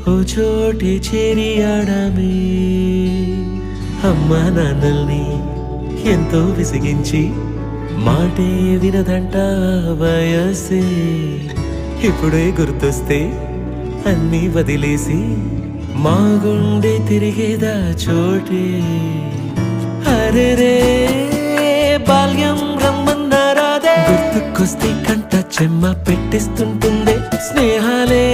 ఓ చోటి చేరి ఆడామే. అమ్మా నాన్నల్ని ఎంతో విసిగించి మాటే వినదంట వయసే. ఇప్పుడే గుర్తొస్తే అన్నీ వదిలేసి మా గుండె తిరిగేదా చోటే. అరెరే బాల్యం రమ్మన్నారాదే, గుర్తుకొస్తే కంట చెమ్మ పెట్టిస్తుంటుందే. స్నేహాలే